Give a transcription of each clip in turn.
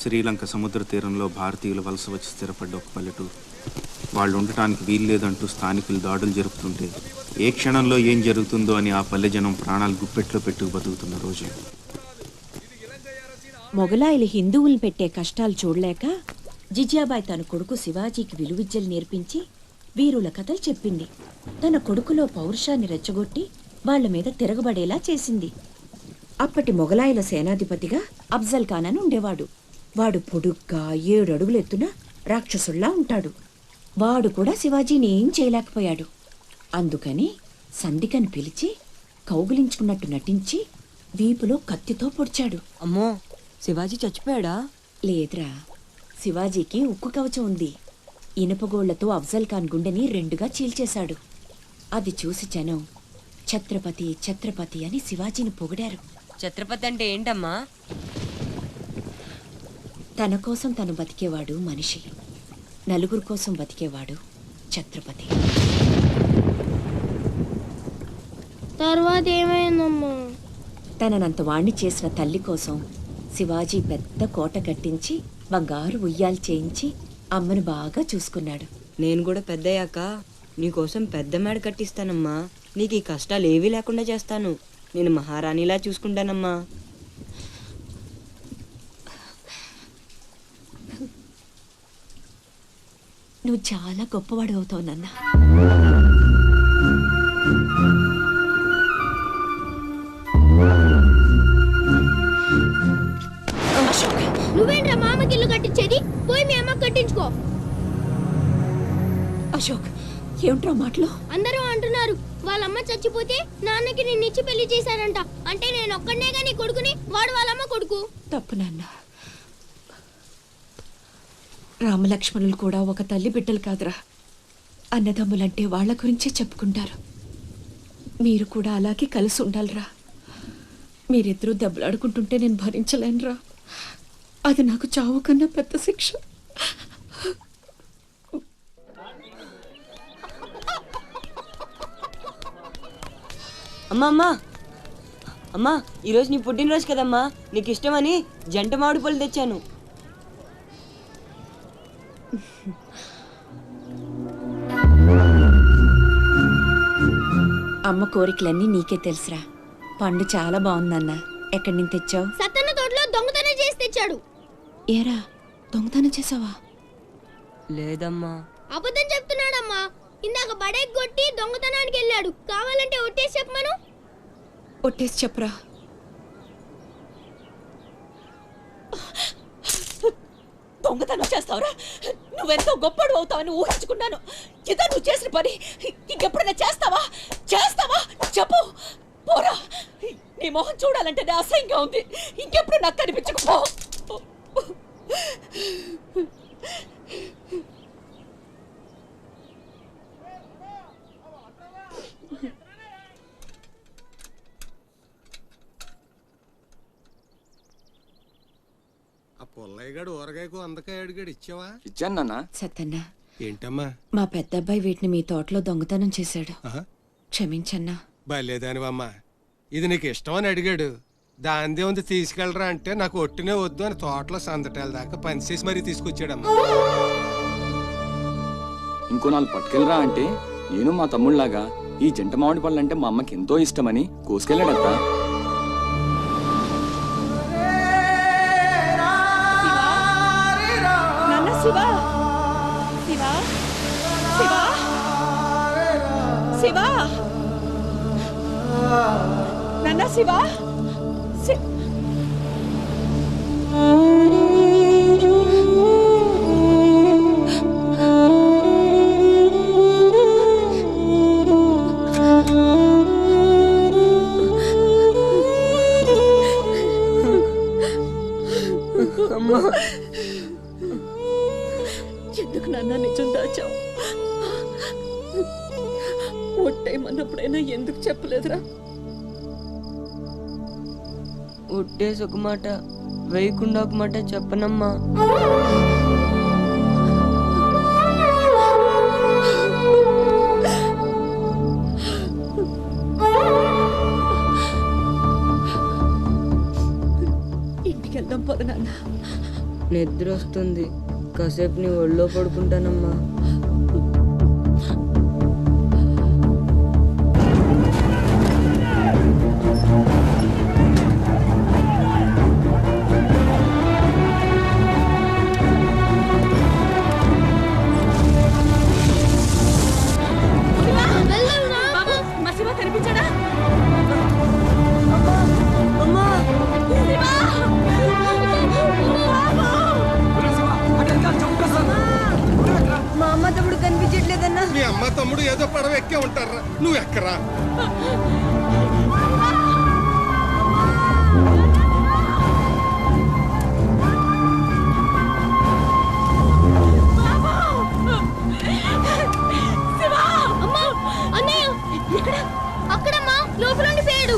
శ్రీలంక సముద్ర తీరంలో భారతీయులు వలస వచ్చి స్థిరపడ్డ ఒక పల్లెటూరు. వాళ్ళు ఉండటానికి వీల్లేదంటూ స్థానికులు దాడులు జరుపుతుంటే ఏ క్షణంలో ఏం జరుగుతుందో అని ఆ పల్లె జనం ప్రాణాలు గుప్పెట్లో పెట్టుకు బతుకుతున్న రోజులు. మొగలాయిలు హిందువుల్ని పెట్టే కష్టాలు చూడలేక జిజియాబాయి తన కొడుకు శివాజీకి విలువిద్యలు నేర్పించి వీరుల కథలు చెప్పింది. తన కొడుకులో పౌరుషాన్ని రెచ్చగొట్టి వాళ్ల మీద తిరగబడేలా చేసింది. అప్పటి మొగలాయిల సేనాధిపతిగా అఫ్జల్ ఖాన్ అని ఉండేవాడు. వాడు పొడుగ్గా 7 అడుగులు ఎత్తున రాక్షసుల్లా ఉంటాడు. వాడు కూడా శివాజీని ఏం చేయలేకపోయాడు. అందుకని సంధికని పిలిచి కౌగిలించుకున్నట్టు నటించి వీపులో కత్తితో పొడిచాడు. అమ్మో, శివాజీ చచ్చిపోయాడా? లేదురా, శివాజీకి ఉక్కు కవచం ఉంది. ఇనుపగోళ్లతో అఫ్జల్ ఖాన్ గుండెని 2గా చీల్చేశాడు. అది చూసి జనం ఛత్రపతి ఛత్రపతి అని శివాజీని పొగిడారు. ఛత్రపతి అంటే ఏంటమ్మా? తన కోసం తను బతికేవాడు మనిషి, నలుగురు కోసం బతికేవాడు ఛత్రపతి. తర్వాత ఏమైందమ్మా? తననంత వాణ్ణి చేసిన తల్లి కోసం శివాజీ పెద్ద కోట కట్టించి బంగారు ఉయ్యాలు చేయించి అమ్మను బాగా చూసుకున్నాడు. నేను కూడా పెద్దయ్యాక నీకోసం పెద్ద మేడ కట్టిస్తానమ్మా. నీకు ఈ కష్టాలు ఏవీ లేకుండా చేస్తాను. నేను మహారాణిలా చూసుకుంటానమ్మా. నువ్వు చాలా గొప్పవాడు అవుతావు నాన్న. నువ్వేంట్రా మామకి ఇల్లు కట్టించేది? పోయి మీ అమ్మకి కట్టించుకో. అశోక్, ఏమిట్రా మాటలు? అందరూ అంటున్నారు వాళ్ళమ్మ చచ్చిపోతే నాన్నకి నిన్నిచ్చి పెళ్లి చేశారంట. అంటే నేను ఒక్కడనే గానీ కొడుకుని, వాడు వాళ్ళమ్మ కొడుకు. తప్పు నాన్న. రామలక్ష్మణులు కూడా ఒక తల్లి బిడ్డలు కాదురా. అన్నదమ్ములంటే వాళ్ళ గురించే చెప్పుకుంటారు. మీరు కూడా అలాగే కలిసి ఉండాలిరా. మీరిద్దరూ దెబ్బలాడుకుంటుంటే నేను భరించలేనురా. అది నాకు చావు కన్నా పెద్ద శిక్ష. అమ్మా అమ్మా అమ్మా, ఈరోజు నీ పుట్టినరోజు కదమ్మా. నీకు ఇష్టమని జంట మామిడి పళ్ళు తెచ్చాను. అమ్మ కోరికలన్నీ నీకే తెలుసురా. పండు చాలా బాగుందన్న. ఎక్కడి నుంచి తెచ్చావు? సత్తన్న తోటలో దొంగతనం చేసి తెచ్చాడు. ఏరా, దొంగతనం చేసావా? లేదమ్మా. అబద్ధం చెప్తున్నాడమ్మా. ఇందాక బడేకి కొట్టి దొంగతనానికి వెళ్ళాడు. కావాలంటే ఒట్టేసి చెప్పమను. ఒట్టేసి చెప్పరా. దొంగతనం చేస్తావురా? నువ్వెంతో గొప్పడు అవుతావని ఊహించుకున్నాను. ఇదా నువ్వు చేసిన పని? ఇంకెప్పుడైనా చేస్తావా? చెప్పు. పోరా, నీ మొహం చూడాలంటే నా అసహ్యంగా ఉంది. ఇంకెప్పుడు నాకు కనిపించకపో. పుల్లయ్యగాడు ఊరగాయకు అందకాయ అడిగాడు, ఇచ్చావా? ఇచ్చాను నాన్న. సత్తన్న, ఏంటమ్మా? మా పెద్ద అబ్బాయి వీటిని మీ తోటలో దొంగతనం చేశాడు. క్షమించన్నా. బలేదానివమ్మా. ఇది నీకు ఇష్టమని అడిగాడు. దాందే ఉంది తీసుకెళ్ళరా అంటే నాకు ఒట్టినే వద్దు అని తోటలో సందటాల దాకా పనిచేసి మరీ తీసుకొచ్చాడమ్మా. ఇంకో 4 పట్టుకెళ్ళరా అంటే నేను మా తమ్ముళ్లాగా ఈ జంట మామిడి పళ్ళు అంటే మా అమ్మకి ఎంతో ఇష్టమని కోసుకెళ్ళాడత్తా. శివా, శివా, శివా, శివా, నాన్న శివా. అమ్మా, ఎందుకు నాన్న నిజం దాచావు? ఒట్టేయమన్నప్పుడైనా ఎందుకు చెప్పలేదురా? ఒట్టేసి ఒక మాట, వేయకుండా ఒక మాట చెప్పనమ్మా. ఇంటికి వెళ్దాం పద నాన్న. నిద్ర వస్తుంది, కాసేపు నీ ఒళ్ళో పడుకుంటానమ్మా. మా శివ కనిపించాడా? మా అమ్మ తమ్ముడు కనిపించట్లేదన్నా. మీ అమ్మ తమ్ముడు ఏదో పడవ ఎక్కే ఉంటారా, నువ్వు ఎక్కరా. అమ్మా అన్నయ్య ఎక్కడ? అక్కడమ్మా, లోపల పేడు.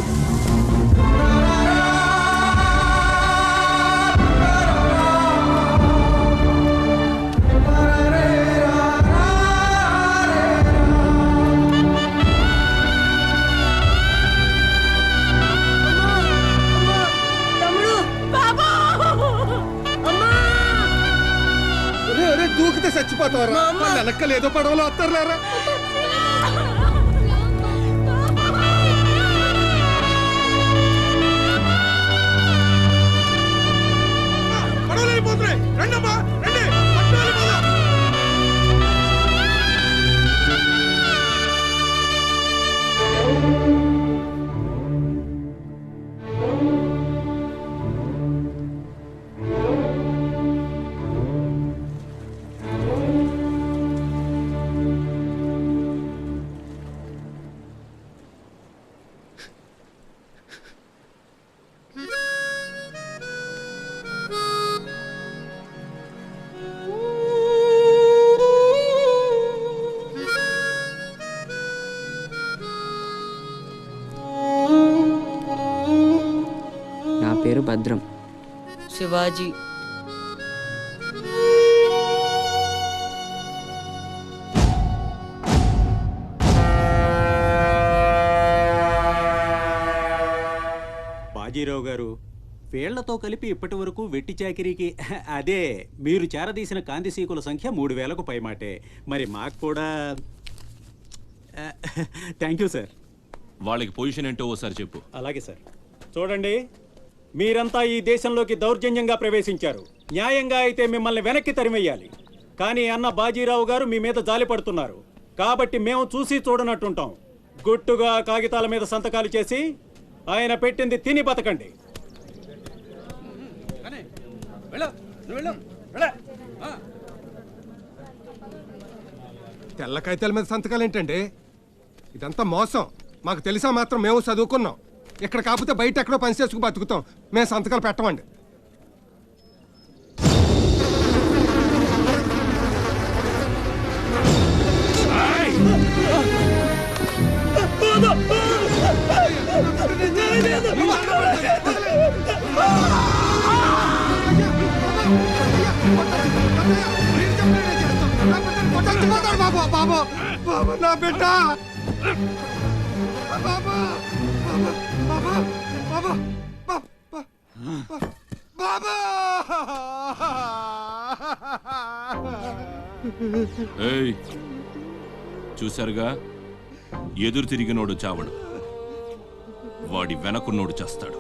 దూకితే చచ్చిపోతావరా, వాళ్ళ వెనక్కలు ఏదో పడవలో వస్తారులేరా. పడవలు వెళ్ళిపోతున్నాయి, రండమ్మా రండి, పట్టు వెళ్ళిపోదాం. నా పేరు భద్రం. శివాజీ. బాజీరావు గారు, వీళ్లతో కలిపి ఇప్పటి వరకు వెట్టి చాకిరీకి అదే మీరు చేరదీసిన కాంతిసీకుల సంఖ్య 3000కు పైమాటే. మరి మాకు కూడా థ్యాంక్ యూ సార్. వాళ్ళకి పొజిషన్ ఏంటో ఓసారి చెప్పు. అలాగే సార్. చూడండి, మీరంతా ఈ దేశంలోకి దౌర్జన్యంగా ప్రవేశించారు. న్యాయంగా అయితే మిమ్మల్ని వెనక్కి తరిమెయ్యాలి. కానీ అన్న బాజీరావు గారు మీ మీద జాలి పడుతున్నారు. కాబట్టి మేము చూసి చూడనట్టుంటాం. గుట్టుగా కాగితాల మీద సంతకాలు చేసి ఆయన పెట్టింది తిని బతకండి. తెల్ల కాగితాల మీద సంతకాలు ఏంటండి? ఇదంతా మోసం. మాకు తెలిసా మాత్రం మేము చదువుకున్నాం. ఇక్కడ కాకపోతే బయట ఎక్కడో పని చేసుకు బతుకుతాం. మేము సంతకాలు పెట్టమండి. బాబు బాబు నా బిడ్డ బాబు బాబు బాబు బాబు. ఏయ్, చూశారుగా, ఎదురు తిరిగినోడు చావడు, వాడి వెనకున్నోడు చేస్తాడు.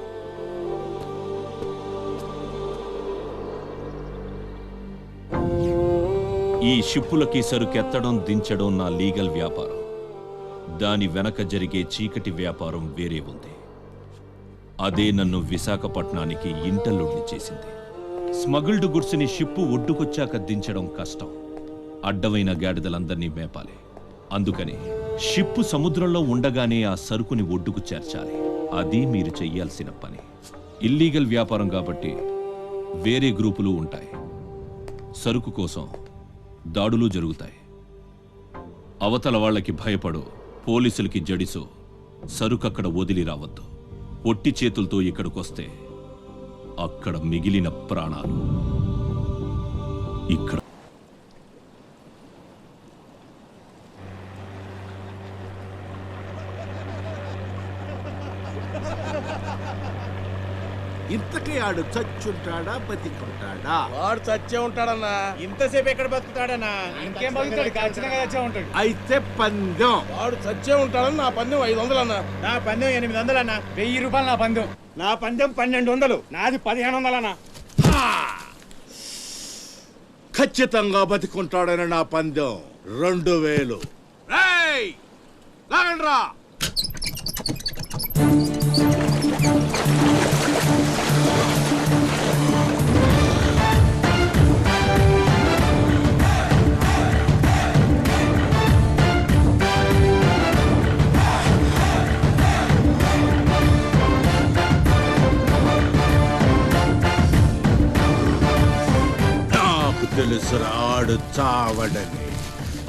ఈ షిప్పులకి సరుకెత్తడం దించడం నా లీగల్ వ్యాపారం. దాని వెనక జరిగే చీకటి వ్యాపారం వేరే ఉంది. అదే నన్ను విశాఖపట్నానికి ఇంటల్లుడిని చేసింది. స్మగుల్డ్ గుడ్స్ని షిప్పు ఒడ్డుకొచ్చాక దించడం కష్టం. అడ్డమైన గాడిదలందర్నీ మేపాలి. అందుకని షిప్పు సముద్రంలో ఉండగానే ఆ సరుకుని ఒడ్డుకు చేర్చాలి. అది మీరు చెయ్యాల్సిన పని. ఇల్లీగల్ వ్యాపారం కాబట్టి వేరే గ్రూపులు ఉంటాయి. సరుకు కోసం దాడులు జరుగుతాయి. అవతల వాళ్ళకి భయపడు, పోలీసులకి జడిసో సరుకక్కడ వదిలి రావద్దు. ఒట్టి చేతులతో ఇక్కడికొస్తే అక్కడ మిగిలిన ప్రాణాలు ఇక్కడ. ఇంతకీ ఆడు చచ్చుంటాడా బతికుంటాడా? వాడు చచ్చే ఉంటాడన్నా. ఇంతసేపు ఎక్కడ బతుకుతాడన్నా? ఇంకేం బతుకుతాడు? ఖచ్చితంగా చచ్చే ఉంటాడు. అయితే పందెం. వాడు చచ్చే ఉంటాడని నా పందెం 500 అన్నా. నా పందెం 800 అన్నా. 1000 రూపాయలు నా పందెం. నా పందెం 1200. నాది 1500 అన్నా. ఖచ్చితంగా బతికుంటాడని నా పందెం 2000. లాగండ్రా. తెలుసురా ఆడు చావడని.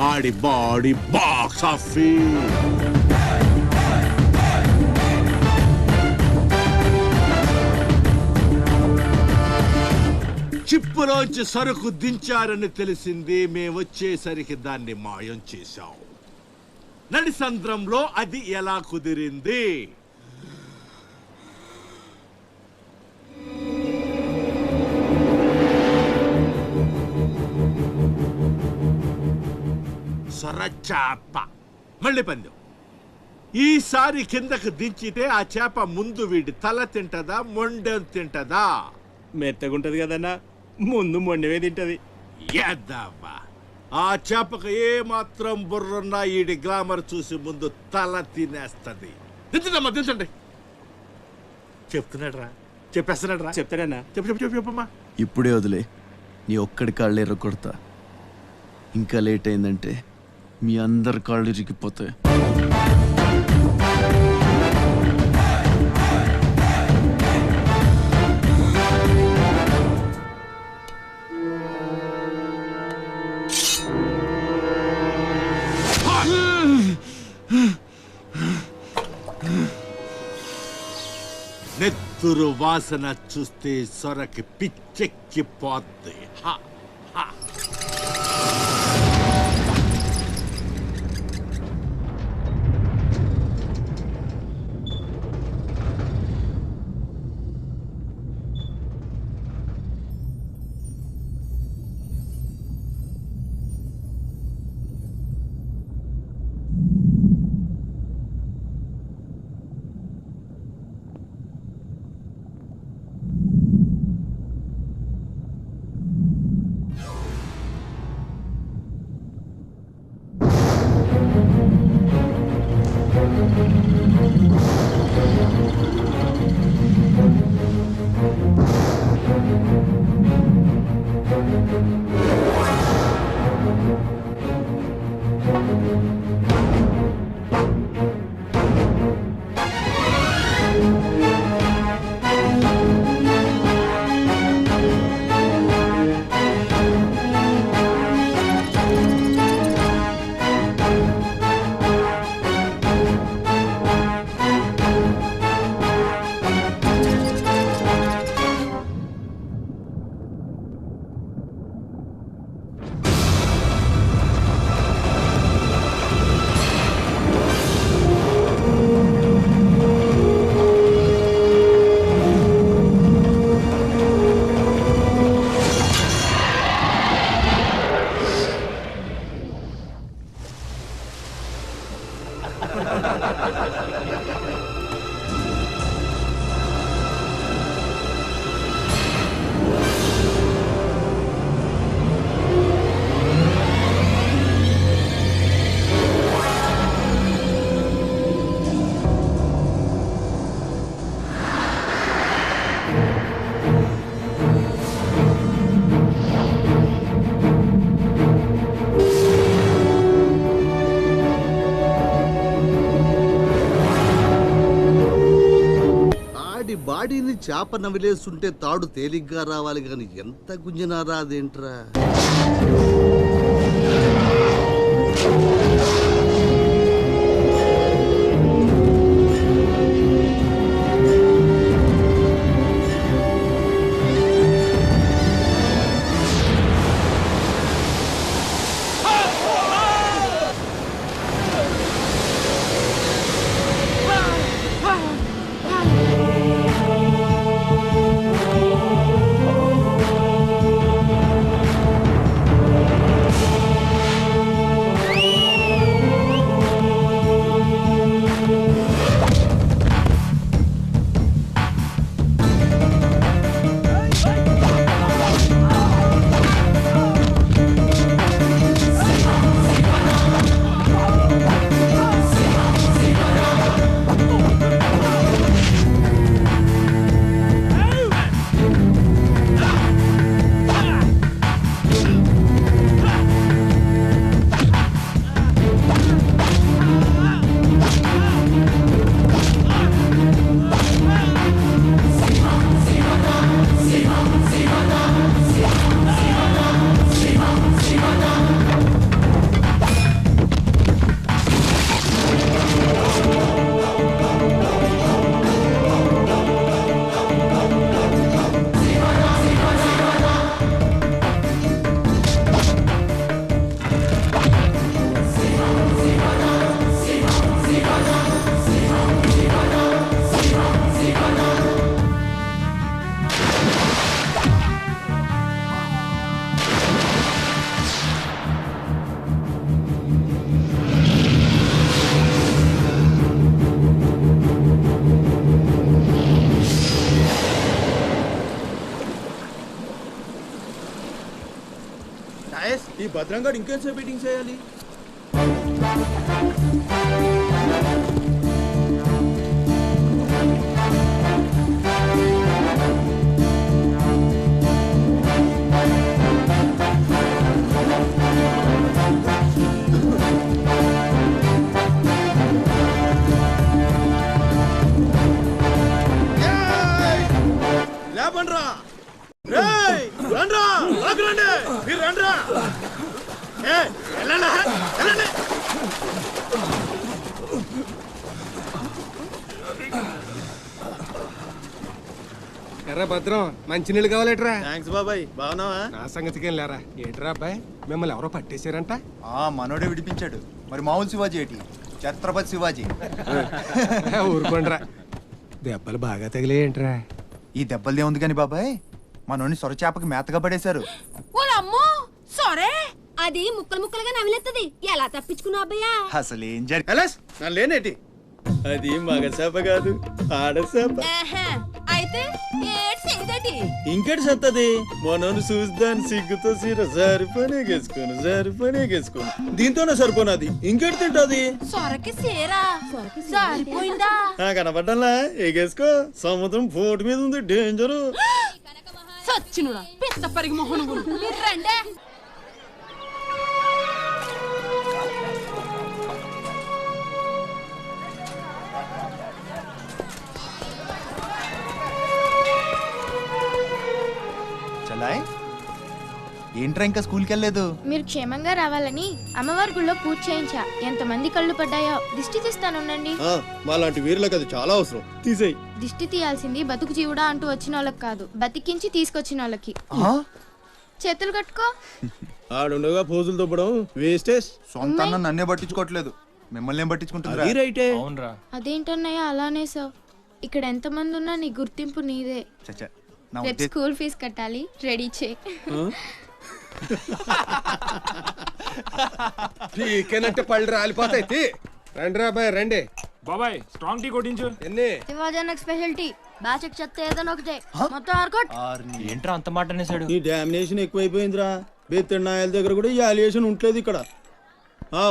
ఆడి బాడీ బాక్స్ ఆఫీస్. చిప్పులోంచి సరుకు దించారని తెలిసింది. మేమొచ్చేసరికి దాన్ని మాయం చేశాం. నడిసంద్రంలో అది ఎలా కుదిరింది? సొరచాప. మళ్ళీ పందెం. ఈసారి కిందకు దించితే ఆ చేప ముందు వీడి తల తింటదా మొండెం తింటదా? మెత్తగుంటది కదన్నా, ముందు మొండవే తింటది. యాదవ్వా, ఆ చేపకు ఏ మాత్రం బుర్రున్నా ఈడి గ్లామర్ చూసి ముందు తల తినేస్తది. దించడమ్మా, దించండి. చెప్తున్నాడు రా, చెప్పేస్తున్నాడు రా. చెప్తాడన్నా. చెప్పు చెప్పు చెప్పు చెప్పమ్మా. ఇప్పుడే వదిలే, నీ ఒక్కడి కాళ్ళు ఎర్రకొడతా. ఇంకా లేట్ అయిందంటే మీ అందరి కాళ్ళు ఇరిగిపోతాయి. నెత్తురు వాసన చూస్తే సొరకి పిచ్చెక్కిపోద్ది. బాడీని చేప నవిలేస్తుంటే తాడు తేలిగ్గా రావాలి గాని ఎంత గుంజినా రాదేంట్రా? ఈ భద్రంగాడు ఇంకేంసేపు మీటింగ్ చేయాలి? లేపండ్రా! రేయ్! రండ్రా! లాగు రండి! మీరు రండ్రా! ఏయ్, వెళ్ళండి, వెళ్ళండి! ఎర్రా భద్రం మంచినీళ్ళు కావాలేట్రా? థ్యాంక్స్ బాబాయ్, బాగున్నావా? నా సంగతికి వెళ్ళారా ఏంట్రా అబ్బాయి, మిమ్మల్ని ఎవరో పట్టేశారంట? మనోడే విడిపించాడు. మరి మామూలు శివాజీ ఏంటి? ఛత్రపతి శివాజీ. ఊరుకోండ్రా, దెబ్బలు బాగా తగిలేయంట్రా? ఈ దెబ్బలదే ఉంది కానీ బాబాయ్, మనోని సొర చేపకి మేతగా పడేశారు. అమ్మో సరే, అది ముక్కలు ముక్కలుగా నవిలేస్తుంది. ఎలా తప్పించుకున్నావు అబ్బయ్యా? అసలు ఏం జరిగి లేనేటి? అది మగ చేప కాదు, ఆడ చేప. అయితే ఇంకటి సత్తది మనోని చూస్తాను సిగ్గుతో సీర సరిపోనేగేసుకోను దీంతోనే సరిపోనది. ఇంకెటి తింటది? సొరకి సీరా సరిపోయిందా? కనపడ్డా ఎగేసుకో. సముద్రం పోటు మీద ఉంది, డేంజరు. సచ్చినుడా పెద్ద పరిగి మొహను రండే. ఏంట్రా ఇంకా స్కూల్కి వెళ్ళలేదు? మీరు క్షేమంగా రావాలని అమ్మవారి గుళ్ళో పూజ చేయించా. ఎంతమంది కళ్ళు పడ్డాయో దిష్టి తీస్తానుండండి. మాలాంటి వీరులకు అది చాలా అవసరం. తీసేయి. దిష్టి తీయాల్సింది బతుకు జీవుడా అంటూ వచ్చిన వాళ్ళకి కాదు, బతికించి తీసుకొచ్చిన వాళ్ళకి. చేతులు కట్టుకో. ఆడుండగా పోజులు తొప్పడం వేస్టేజ్. సొంత నన్నే పట్టించుకోవట్లేదు, మిమ్మల్ని ఏం పట్టించుకుంటారా? అదేంటన్నయ్య అలానే సార్, ఇక్కడ ఎంతమంది ఉన్నా నీ గుర్తింపు నీదే. రేపు స్కూల్ ఫీజు కట్టాలి, రెడీ చేయి. పీకేనంటే పళ్ళు రాలిపోతాయి. రండి రా బాయ్, రండి బాబాయ్. స్ట్రాంగ్ టీ కొట్టించు. ఎన్ని? శివాజీ స్పెషల్ టీ, బ్యాచ్ చెత్త ఏదైనా ఒకటే, మొత్తం ఆర్కోట్. ఏంట్రా అంత మాట అనేసాడు? ఈ డామినేషన్ ఎక్కువైపోయిందిరా. బెత్తడి నాయల దగ్గర కూడా ఈ అలియేషన్ ఉంటలేదు ఇక్కడ.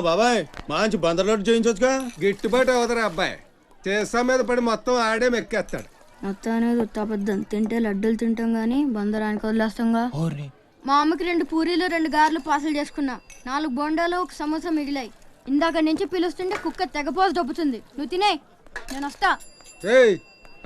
బాబాయ్ మంచి బందర్లాట్ చేయించొచ్చుగా. గిట్టుబాటు అవుతారా అబ్బాయి? చేసా మీద పడి మొత్తం ఆడే మెక్కేస్తాడు. మొత్తం అనేది ఉత్తాబద్ధం. తింటే లడ్డూలు తింటాం గానీ బందరానికి వదిలేస్తాంగా. మా అమ్మకి 2 పూరీలు 2 గారెలు పార్సల్ చేసుకున్నా. 4 బోండాలు 1 సమోసా మిగిలాయి. ఇందాక నుంచి పిలుస్తుంటే కుక్క తెగపోసి దొబ్బుతుంది. నువ్వు తినే, నేను వస్తా.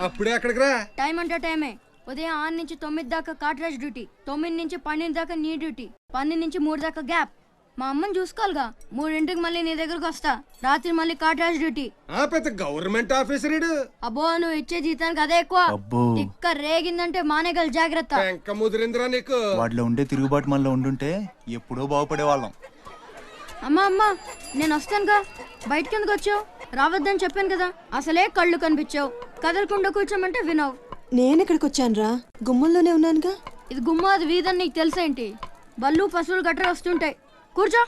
అప్పుడే అక్కడికి రా. టైం అంటే టైమే. ఉదయం 6 నుంచి 9 దాకా కాట్రాజ్ డ్యూటీ, 9 నుంచి 12 దాకా నీ డ్యూటీ, 12 నుంచి 3 దాకా గ్యాప్. మా అమ్మని చూసుకోవాలిగా. 3ంటికి మళ్ళీ నీ దగ్గరకు వస్తా. రాత్రి మళ్ళీ కాట్రాజ్ డ్యూటీ. పెద్ద గవర్నమెంట్ ఆఫీసర్. అబ్బో, నువ్వు ఇచ్చే జీతానికి అదే ఎక్కువ. ఇక్క రేగిందంటే మానేగల జాగ్రత్త. ముదిరిందిరా నీకు. వాటిలో ఉండే తిరుగుబాటు మనలో ఉండుంటే ఎప్పుడో బాగుపడే వాళ్ళం. అమ్మా నేను వస్తానుగా. బయటకి ఎందుకు వచ్చావు? రావద్దని చెప్పాను కదా. అసలే కళ్ళు కనిపించావు. కదలకుండా కూర్చోమంటే వినవు. నేనెక్కడికి వచ్చాను రా? గుమ్మంలోనే ఉన్నానుగా. ఇది గుమ్మ, అది వీధని నీకు తెలుసేంటి? బళ్ళు పశువులు గట్రా వస్తుంటాయి. కూర్చో.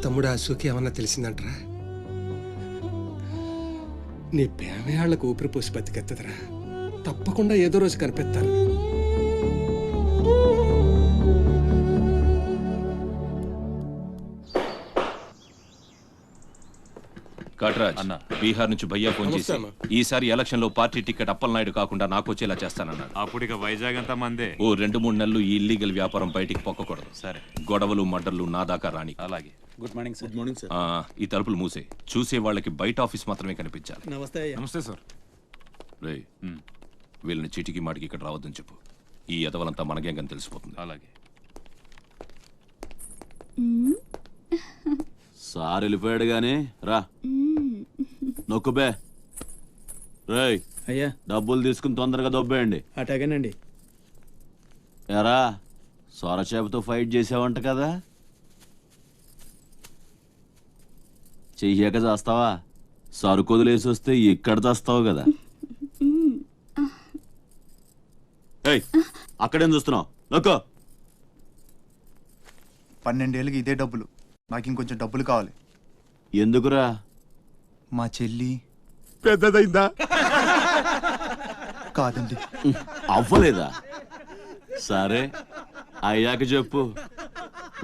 తమ్ముడు అశోక్ ఏమన్నా తెలిసిందంటరా? నీ పేమయాళ్ళకు ఊపిరి పోసి బతికెత్తదరా. తప్పకుండా ఏదో రోజు కనిపెత్తారు. కాట్రాజ్ అన్న, బీహార్ నుంచి భయ్యా ఫోన్ చేసి ఈసారి ఎలక్షన్ లో పార్టీ టికెట్ అప్పలనాయుడు కాకుండా నాకు వచ్చేలా చేస్తానన్నాడు. అప్పుడు ఇక వైజాగ్ అంతా మందే. ఓ 2-3 నెలలు ఈ ఇల్లీగల్ వ్యాపారం బయటికి పొక్కకూడదు. సరే. గొడవలు మర్డర్లు నా దాకా రాని. అలాగే. Good morning sir. Good morning sir. ఈ తలుపులు మూసే. చూసే వాళ్ళకి బయట ఆఫీస్ మాత్రమే కనిపించాలి. నమస్తే. నమస్తే సార్. రే, వీళ్ళని చీటికి మాటికి ఇక్కడ రావద్దని చెప్పు. ఈ ఎదవలంతా మనకేం కానీ తెలిసిపోతుంది. అలాగే. సార్ వెళ్ళిపోయాడు గానీ రా నొక్కుబే. రేయ్ అయ్యా డబ్బులు తీసుకుని తొందరగా దొబ్బేయండి. అటాగేనండి. ఎరా సొరచేపతో ఫైట్ చేసావంట కదా, చెయ్యాక చేస్తావా? సరుకు వదిలేసి వస్తే ఇక్కడ తెస్తావు కదా. ఏయ్, అక్కడేం చూస్తున్నావు? నొక్కో. 12 ఏళ్ళకి ఇదే డబ్బులు. నాకు ఇంకొంచెం డబ్బులు కావాలి. ఎందుకురా? మా చెల్లి పెద్దదైందా? కాదండి. అవ్వలేదా? సరే అయ్యాక చెప్పు,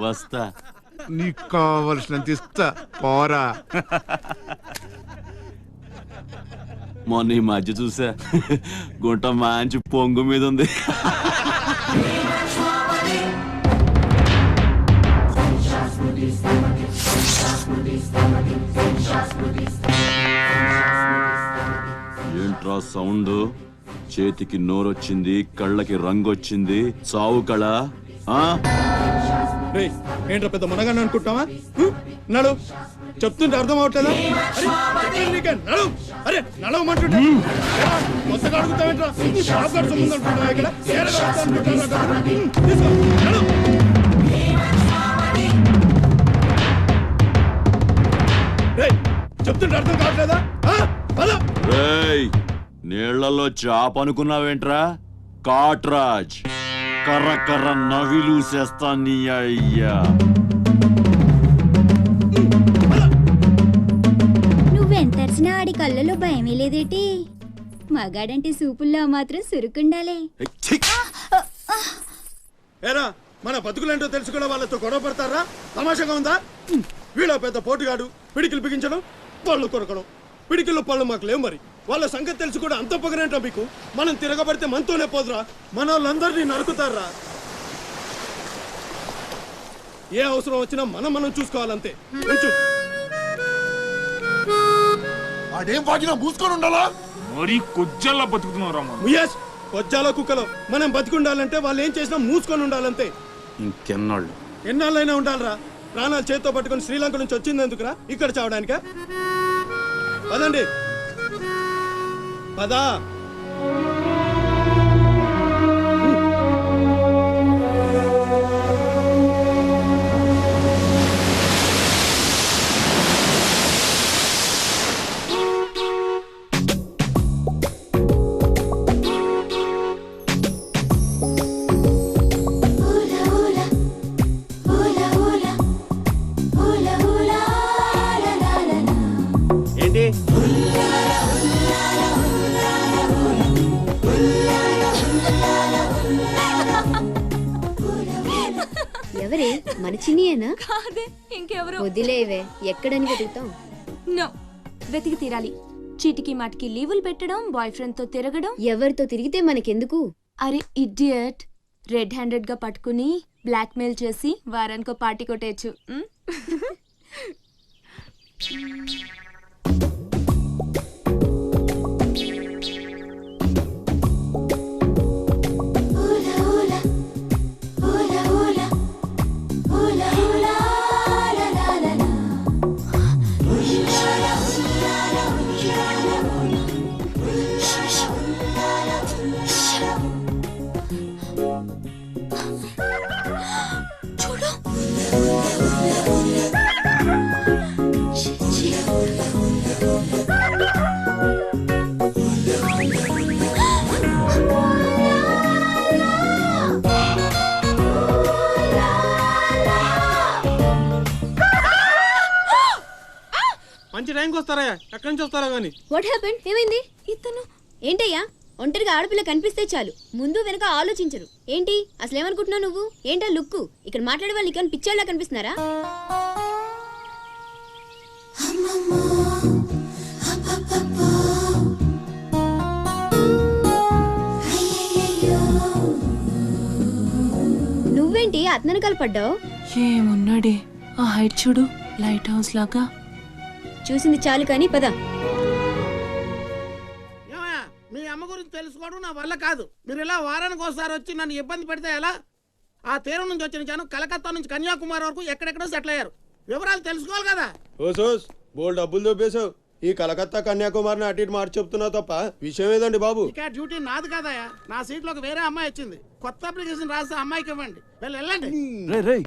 వస్తా. నీకు కావలసినంత ఇస్తా, పోరా. మొన్న ఈ మధ్య చూసా, గుంట మంచి పొంగు మీద ఉంది. ఏంట్రా సౌండ్? చేతికి నోరొచ్చింది, కళ్ళకి రంగొచ్చింది, చావు కళ. ఏంట్రా పెద్ద మునగాన్ని అనుకుంటావా? నడు, చెప్తుంటే అర్థం అవట్లేదా? నడు, అరే నడవమంటుంటే కొత్తగా అడుగుతావేంట్రా? ఇక్కడ చెప్తుంటే అర్థం కావట్లేదా? రేయ్, నీళ్లలో చాప అనుకున్నావేంట్రా? కాట్రాజ్, కర్ర కర్ర నవిలూసేస్తా నీ అయ్యా. నువ్వెంతరిసినా ఆడి కళ్ళలో భయమే లేదేటి? మగాడంటే సూపుల్లో మాత్రం సురుకుండాలే. ఏరా, మన బతుకులేంటో తెలుసుకున్న వాళ్ళతో గొడవ పడతారా? తమాషాగా ఉందా? వీళ్ళ పెద్ద పోటుగాడు, పిడికిలు బిగించడం, పళ్ళు కొరకడం. పిడికిల్లో పళ్ళు మాకు లేవు, మరి వాళ్ళ సంగతి తెలుసు కూడా అంత పొగరేంటా మీకు? మనం తిరగబడితే మనతోనే పోదురా, మన వాళ్ళందరినీ నరుకుతారా? ఏ అవసరం వచ్చినా మనం చూసుకోవాలంతే. అదేం బాగినా మూసుకొని ఉండాలా? మరి కొజ్జల్లా బతుకుతున్నావు రామా. కొజ్జాల కుక్కలో మనం బతికుండాలంటే వాళ్ళు ఏం చేసినా మూసుకొని ఉండాలంతే. ఇంకెన్నాళ్ళు? ఎన్నాళ్ళైనా ఉండాలరా. ప్రాణాలు చేతితో పట్టుకొని శ్రీలంక నుంచి వచ్చింది ఎందుకురా? ఇక్కడ చావడానిక? పదండి, పదా. ఏంటి ఎవరే? మన చిన్నియేనా? కాదే, ఇంకెవరు? వదిలేవే, ఎక్కడని వెతుకుతాం? నో, వెతికి తీరాలి. చీటికి మాటికి లీవులు పెట్టడం, బాయ్ ఫ్రెండ్ తో తిరగడం. ఎవరితో తిరిగితే మనకెందుకు? అరే ఇడియట్, రెడ్ హ్యాండెడ్ గా పట్టుకుని బ్లాక్ మెయిల్ చేసి వారానికో పార్టీ కొట్టేయచ్చు. మంచి టైంకి వస్తారా? ఎక్కడి నుంచి వస్తారా గానీ? What happened? ఏమైంది? ఇతను ఏంటయ్యా? ఒంటరిగా ఆడపిల్ల కనిపిస్తే చాలు, ముందు వెనక ఆలోచించరు. ఏంటి అసలు ఏమనుకుంటున్నావు నువ్వు? ఏంటా లుక్కు? ఇక్కడ మాట్లాడే వాళ్ళు ఇక్కడ పిచ్చోళ్ళ కనిపిస్తున్నారా? నువ్వేంటి అతనకాలు పడ్డావు? ఏమున్నాడే, ఆ హైట్ చూడు, లైట్ హౌస్ లాగా. చూసింది చాలు కానీ పద. మీ అమ్మ గురించి తెలుసుకోవడం నా వల్ల కాదు. మీరు ఇలా వారానికి ఒకసారి వచ్చి నన్ను ఇబ్బంది పెడితే ఎలా? ఆ తీరం నుంచి వచ్చిన జనం కలకత్తా నుంచి కన్యాకుమారి వరకు ఎక్కడెక్కడో సెటిల్ అయ్యారు. వివరాలు తెలుసుకోవాలి కదా. ఓ సోస్, బోల్ డబ్బులు దొబ్బేశావు. ఈ కలకత్తా కన్యాకుమారిని అటు ఇటు మార్చి చెప్తున్నావు తప్ప విషయం ఏదండి బాబు? ఇక డ్యూటీ నాది కాదయా, నా సీట్లోకి వేరే అమ్మాయి వచ్చింది. కొత్త అప్లికేషన్ రాస్తే అమ్మాయికి ఇవ్వండి. వెళ్ళండి. రేయ్